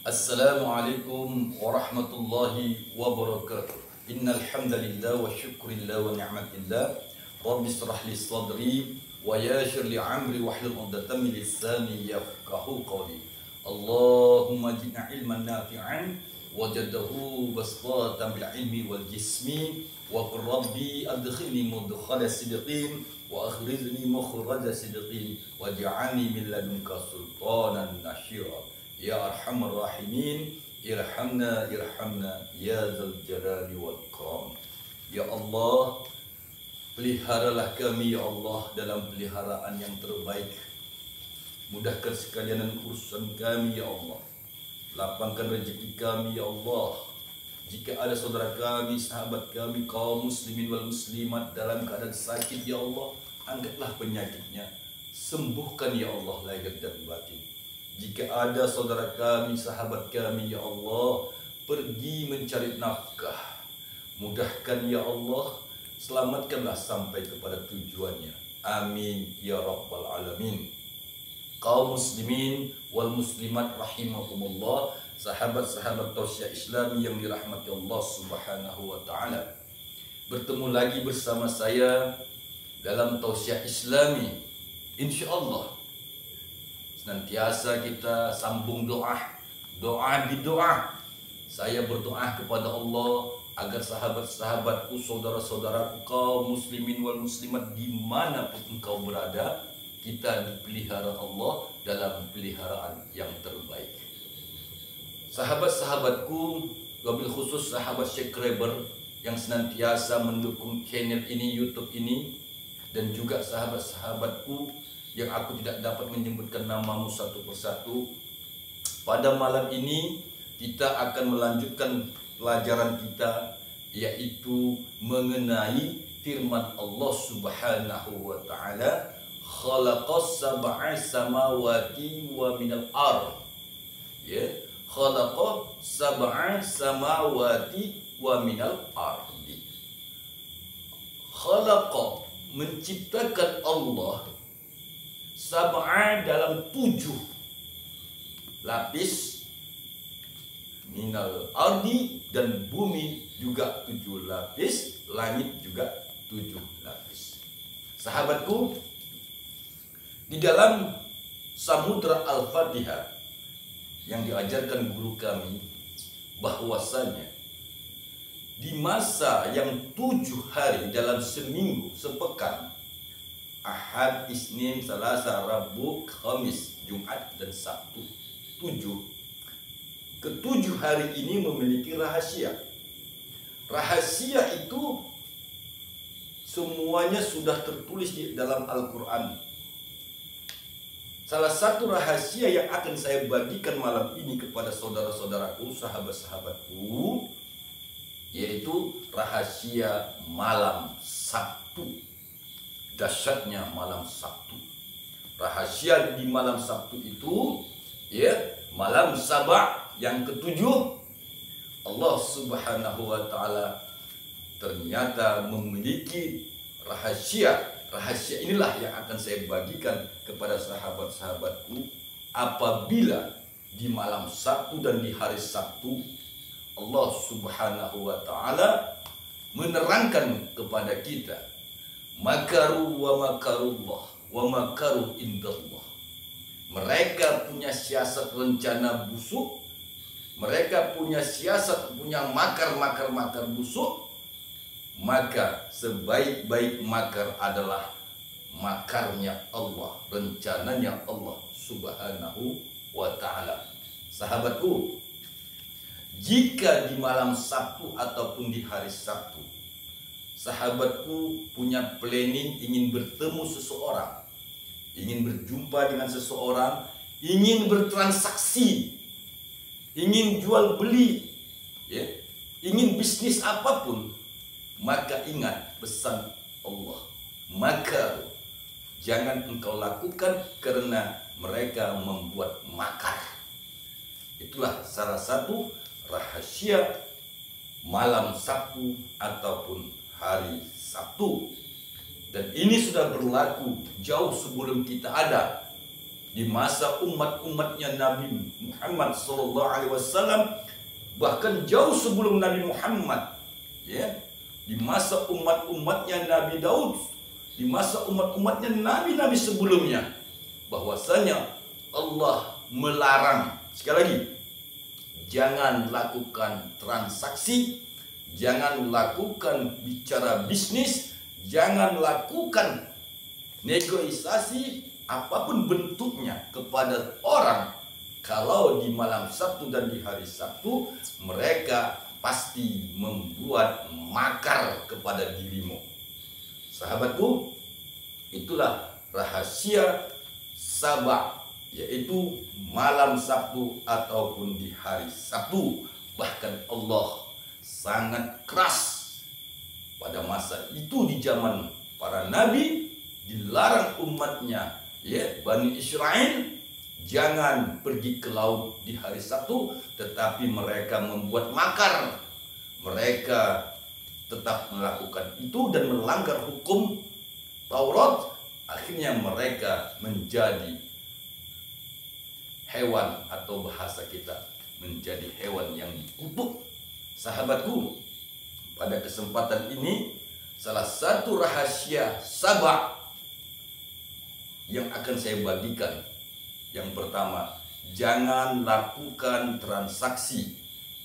Assalamualaikum warahmatullahi wabarakatuh. Innal hamdalillah wa syukrillah wa ni'matillah. Rabbi shrah li sadri wa yassir li amri wahlul 'uqdatam min lisani yafqahu qawli. Allahumma zidna ilman nafi'an wajadahu basqatan bil ilmi wal jismi wa qur rabbi adkhilni mudkhala sidqin wa akhrizni mukhraja sidqin waj'alni min ladunka sultanan nasyira. Ya Arhamar Rahimin, irhamna ya Dzal Jalali wal Ikram. Ya Allah, peliharalah kami ya Allah dalam peliharaan yang terbaik. Mudahkan sekalian urusan kami ya Allah. Lapangkan rezeki kami ya Allah. Jika ada saudara kami, sahabat kami, kaum muslimin wal muslimat dalam keadaan sakit ya Allah, angkatlah penyakitnya. Sembuhkan ya Allah lahir dan batin. Jika ada saudara kami, sahabat kami, ya Allah, pergi mencari nafkah, mudahkan ya Allah, selamatkanlah sampai kepada tujuannya. Amin ya rabbal alamin. Kaum muslimin wal muslimat rahimakumullah, sahabat-sahabat tausiah Islami yang dirahmati Allah Subhanahu wa taala. Bertemu lagi bersama saya dalam tausiah Islami. Insyaallah senantiasa kita sambung doa bidoa. Saya berdoa kepada Allah agar sahabat-sahabatku, saudara-saudaraku, kaum muslimin wal muslimat dimanapun engkau berada, kita dipelihara Allah dalam peliharaan yang terbaik. Sahabat-sahabatku, wabil khusus sahabat subscriber yang senantiasa mendukung channel ini, YouTube ini, dan juga sahabat-sahabatku yang aku tidak dapat menyebutkan namamu satu persatu. Pada malam ini kita akan melanjutkan pelajaran kita, yaitu mengenai firman Allah Subhanahu wa taala, khalaqas sab'a samawati wa minal ard. Ya, khalaqas sab'a samawati wa minal ardi. Khalaqa, menciptakan Allah, sab'a dalam 7 lapis, minal ardi, dan bumi juga 7 lapis, langit juga 7 lapis. Sahabatku, di dalam Samudra Al-Fatihah yang diajarkan guru kami, bahwasanya di masa yang 7 hari dalam seminggu, sepekan, Ahad, Isnin, Selasa, Rabu, Kamis, Jumat, dan Sabtu. 7. Ke-7 hari ini memiliki rahasia. Rahasia itu semuanya sudah tertulis di dalam Al-Quran. Salah satu rahasia yang akan saya bagikan malam ini kepada saudara-saudaraku, sahabat-sahabatku, yaitu rahasia malam Sabtu. Dahsyatnya malam Sabtu. Rahasia di malam Sabtu itu, ya, malam Sabah yang ke-7, Allah Subhanahu wa taala ternyata memiliki rahasia. Rahasia inilah yang akan saya bagikan kepada sahabat-sahabatku. Apabila di malam Sabtu dan di hari Sabtu, Allah Subhanahu wa taala menerangkan kepada kita, makaru wa makarullah wa makaru indallah. Mereka punya siasat rencana busuk, mereka punya siasat, punya makar busuk, maka sebaik-baik makar adalah makarnya Allah, rencananya Allah Subhanahu wa taala. Sahabatku, jika di malam Sabtu ataupun di hari Sabtu sahabatku punya planning ingin bertemu seseorang, ingin berjumpa dengan seseorang, ingin bertransaksi, ingin jual beli, ya, ingin bisnis apapun, maka ingat pesan Allah, maka jangan engkau lakukan karena mereka membuat makar. Itulah salah satu rahasia malam Sabtu ataupun hari Sabtu. Dan ini sudah berlaku jauh sebelum kita ada. di masa umat-umatnya Nabi Muhammad SAW, bahkan jauh sebelum Nabi Muhammad, ya, di masa umat-umatnya Nabi Daud, di masa umat-umatnya nabi-nabi sebelumnya, bahwasanya Allah melarang, sekali lagi, jangan lakukan transaksi, jangan lakukan bicara bisnis, jangan lakukan negosiasi apapun bentuknya kepada orang kalau di malam Sabtu dan di hari Sabtu mereka pasti membuat makar kepada dirimu. Sahabatku, itulah rahasia Sabak, yaitu malam Sabtu ataupun di hari Sabtu. Bahkan Allah sangat keras pada masa itu, di zaman para nabi, dilarang umatnya, ya, Bani Israel, jangan pergi ke laut di hari Sabtu, tetapi mereka membuat makar. Mereka tetap melakukan itu dan melanggar hukum Taurat. Akhirnya mereka menjadi hewan, atau bahasa kita menjadi hewan yang dikutuk. Sahabatku, pada kesempatan ini salah satu rahasia Sabak yang akan saya bagikan, yang pertama, jangan lakukan transaksi,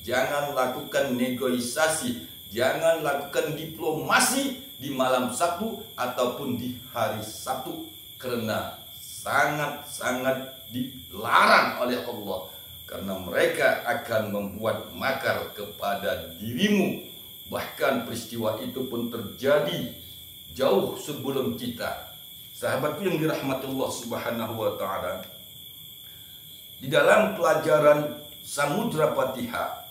jangan lakukan negosiasi, jangan lakukan diplomasi di malam Sabtu ataupun di hari Sabtu, karena sangat-sangat dilarang oleh Allah, karena mereka akan membuat makar kepada dirimu. Bahkan peristiwa itu pun terjadi jauh sebelum kita. Sahabatku yang dirahmati Allah Subhanahu wa Ta'ala, di dalam pelajaran Samudra Fatihah,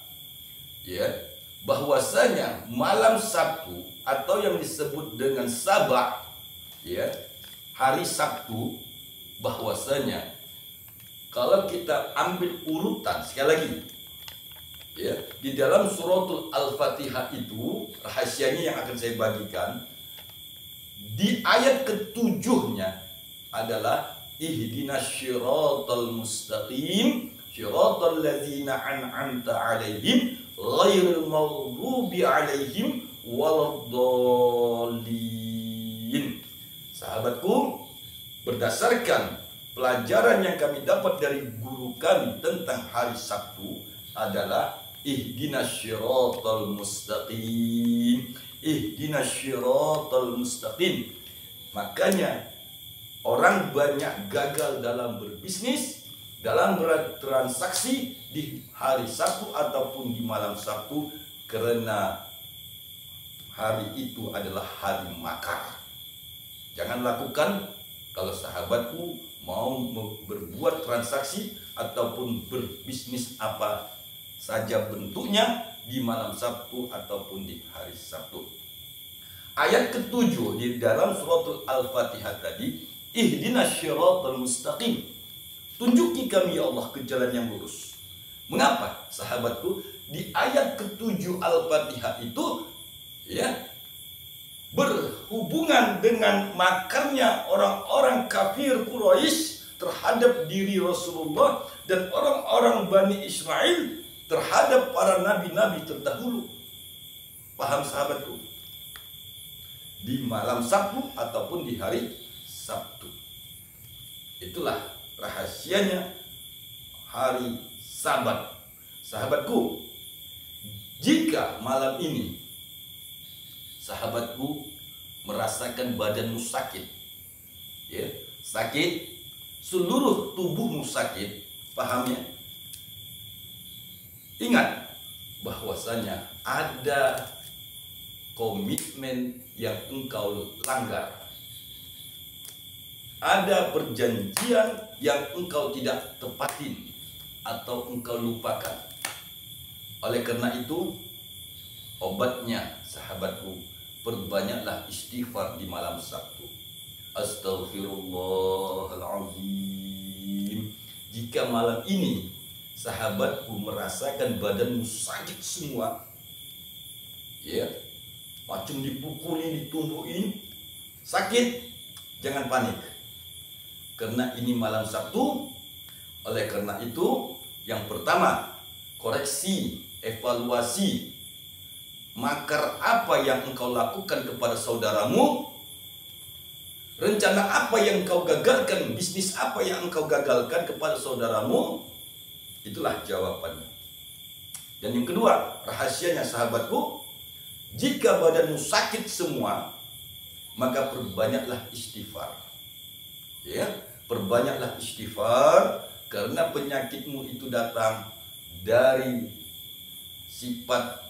ya, bahwasanya malam Sabtu atau yang disebut dengan Sabak, ya, hari Sabtu, bahwasanya kalau kita ambil urutan, sekali lagi, ya, di dalam suratul Al-Fatihah itu rahasianya yang akan saya bagikan. Di ayat ketujuhnya adalah ihdinas syiratal mustaqim syiratal ladzina an'amta 'alaihim ghairil maghdubi 'alaihim waladdallin. Sahabatku, berdasarkan pelajaran yang kami dapat dari guru kami tentang hari Sabtu adalah ihdinas syiratal mustaqim, ihdinas syiratal mustaqim. Makanya orang banyak gagal dalam berbisnis, dalam bertransaksi di hari Sabtu ataupun di malam Sabtu, karena hari itu adalah hari makar. Jangan lakukan. Kalau sahabatku mau berbuat transaksi ataupun berbisnis apa saja bentuknya di malam Sabtu ataupun di hari Sabtu. Ayat ketujuh di dalam suratul Al-Fatihah tadi, ihdinas syiratal mustaqim, tunjuki kami ya Allah ke jalan yang lurus. Mengapa sahabatku? Di ayat ketujuh Al-Fatihah itu, ya, berhubungan dengan makarnya orang-orang kafir Quraisy terhadap diri Rasulullah dan orang-orang Bani Israel terhadap para nabi-nabi terdahulu. Paham sahabatku? Di malam Sabtu ataupun di hari Sabtu. Itulah rahasianya hari Sabat. Sahabatku, jika malam ini sahabatku merasakan badanmu sakit, ya, sakit, seluruh tubuhmu sakit, pahamnya? Ingat bahwasanya ada komitmen yang engkau langgar, ada perjanjian yang engkau tidak tepatin atau engkau lupakan. Oleh karena itu, obatnya sahabatku, perbanyaklah istighfar di malam Sabtu. Astaghfirullahaladzim. Jika malam ini sahabatku merasakan badanmu sakit semua, ya, macam dipukuli, ditumbuhin, sakit, jangan panik. karena ini malam Sabtu. Oleh karena itu, yang pertama, koreksi, evaluasi makar apa yang engkau lakukan kepada saudaramu, rencana apa yang engkau gagalkan, bisnis apa yang engkau gagalkan kepada saudaramu. Itulah jawabannya. Dan yang kedua, rahasianya sahabatku, jika badanmu sakit semua, maka perbanyaklah istighfar. Ya, perbanyaklah istighfar, karena penyakitmu itu datang dari sifat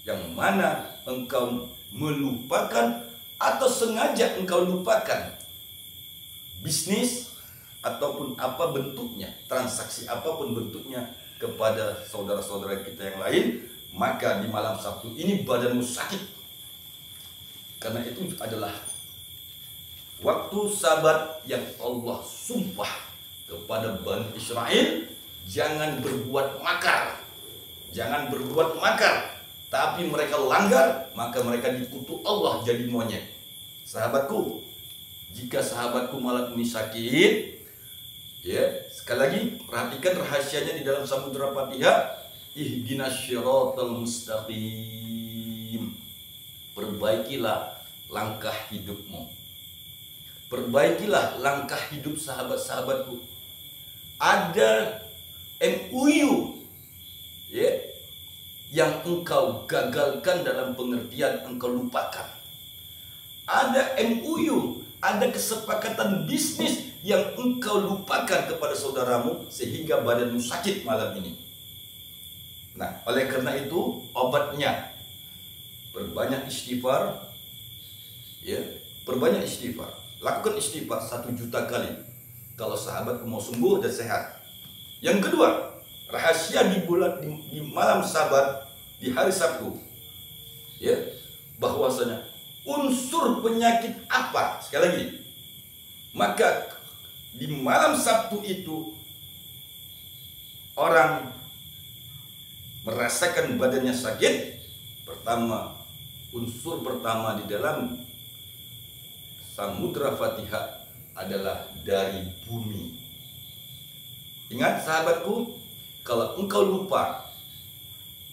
yang mana engkau melupakan atau sengaja engkau lupakan bisnis ataupun apa bentuknya, transaksi apapun bentuknya kepada saudara-saudara kita yang lain. Maka di malam Sabtu ini badanmu sakit, karena itu adalah waktu Sabat yang Allah sumpah kepada Bani Israel, jangan berbuat makar, jangan berbuat makar. Tapi mereka langgar, maka mereka dikutuk Allah jadi monyet. Sahabatku, jika sahabatku malam ini sakit, ya, sekali lagi perhatikan rahasianya di dalam Samudra Fatihah. Ihdinas syiratal mustaqim. Perbaikilah langkah hidupmu. Perbaikilah langkah hidup sahabat-sahabatku. Ada MUU, ya, yang engkau gagalkan dalam pengertian engkau lupakan. Ada MUU, ada kesepakatan bisnis yang engkau lupakan kepada saudaramu sehingga badanmu sakit malam ini. Nah, oleh karena itu obatnya perbanyak istighfar, ya, perbanyak istighfar. Lakukan istighfar 1 juta kali kalau sahabatku mau sembuh dan sehat. Yang kedua, rahasia di malam Sabat, di hari Sabtu, ya, bahwasanya unsur penyakit apa, sekali lagi, maka di malam Sabtu itu orang merasakan badannya sakit. Pertama, unsur pertama di dalam Samudra Fatihah adalah dari bumi. Ingat sahabatku, kalau engkau lupa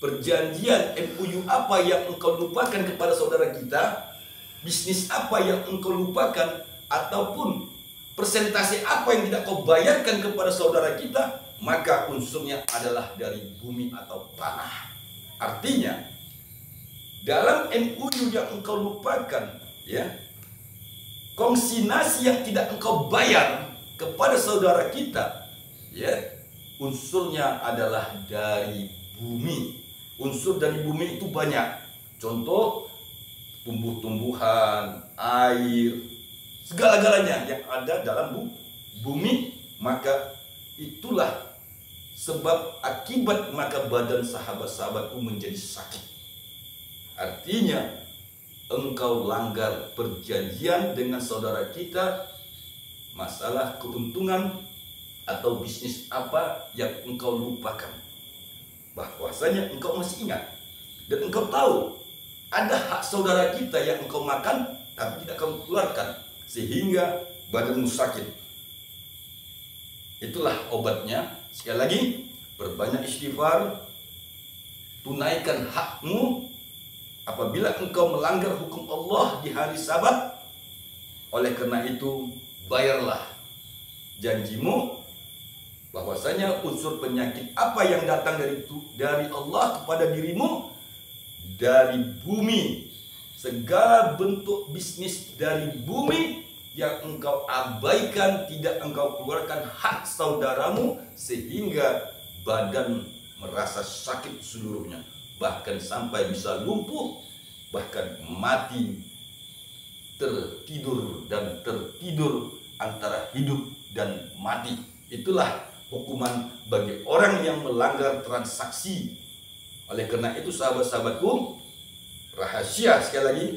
perjanjian MUU apa yang engkau lupakan kepada saudara kita, bisnis apa yang engkau lupakan, ataupun persentase apa yang tidak kau bayarkan kepada saudara kita, maka unsurnya adalah dari bumi atau tanah. Artinya, dalam MUU yang engkau lupakan, ya, konsinyasi yang tidak engkau bayar kepada saudara kita, ya, unsurnya adalah dari bumi. Unsur dari bumi itu banyak. Contoh, tumbuh-tumbuhan, air, segala-galanya yang ada dalam bumi. Maka itulah sebab akibat maka badan sahabat-sahabatku menjadi sakit. Artinya engkau langgar perjanjian dengan saudara kita, masalah keuntungan atau bisnis apa yang engkau lupakan. Bahwasanya engkau masih ingat dan engkau tahu ada hak saudara kita yang engkau makan tapi tidak kamu keluarkan sehingga badanmu sakit. Itulah obatnya. Sekali lagi, perbanyak istighfar, tunaikan hakmu. Apabila engkau melanggar hukum Allah di hari Sabat, oleh karena itu bayarlah janjimu, bahwasanya unsur penyakit apa yang datang dari Allah kepada dirimu, dari bumi, segala bentuk bisnis dari bumi yang engkau abaikan, tidak engkau keluarkan hak saudaramu, sehingga badan merasa sakit seluruhnya, bahkan sampai bisa lumpuh, bahkan mati, tertidur antara hidup dan mati. Itulah hukuman bagi orang yang melanggar transaksi. Oleh karena itu sahabat-sahabatku, rahasia sekali lagi,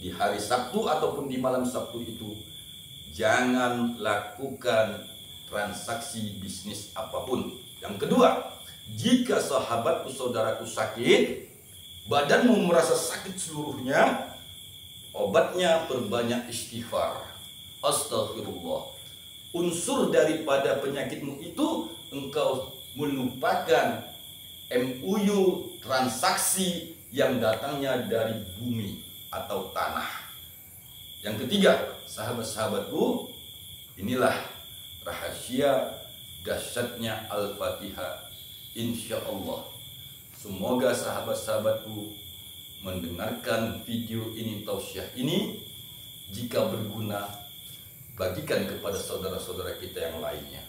di hari Sabtu ataupun di malam Sabtu itu jangan lakukan transaksi bisnis apapun. Yang kedua, jika sahabatku saudaraku sakit, badanmu merasa sakit seluruhnya, obatnya perbanyak istighfar. Astaghfirullah, unsur daripada penyakitmu itu engkau melupakan MUU transaksi yang datangnya dari bumi atau tanah. Yang ketiga, sahabat-sahabatku, inilah rahasia dahsyatnya Al-Fatihah. Insya Allah, semoga sahabat-sahabatku mendengarkan video ini, tausiah ini, jika berguna, bagikan kepada saudara-saudara kita yang lainnya.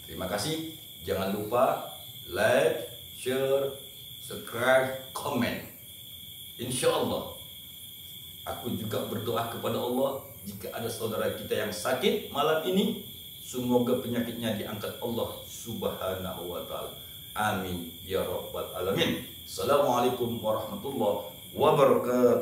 Terima kasih. Jangan lupa like, share, subscribe, komen. Insya Allah, aku juga berdoa kepada Allah, jika ada saudara kita yang sakit malam ini, semoga penyakitnya diangkat Allah Subhanahu wa Ta'ala. Amin ya rabbal alamin. Assalamualaikum warahmatullahi wabarakatuh.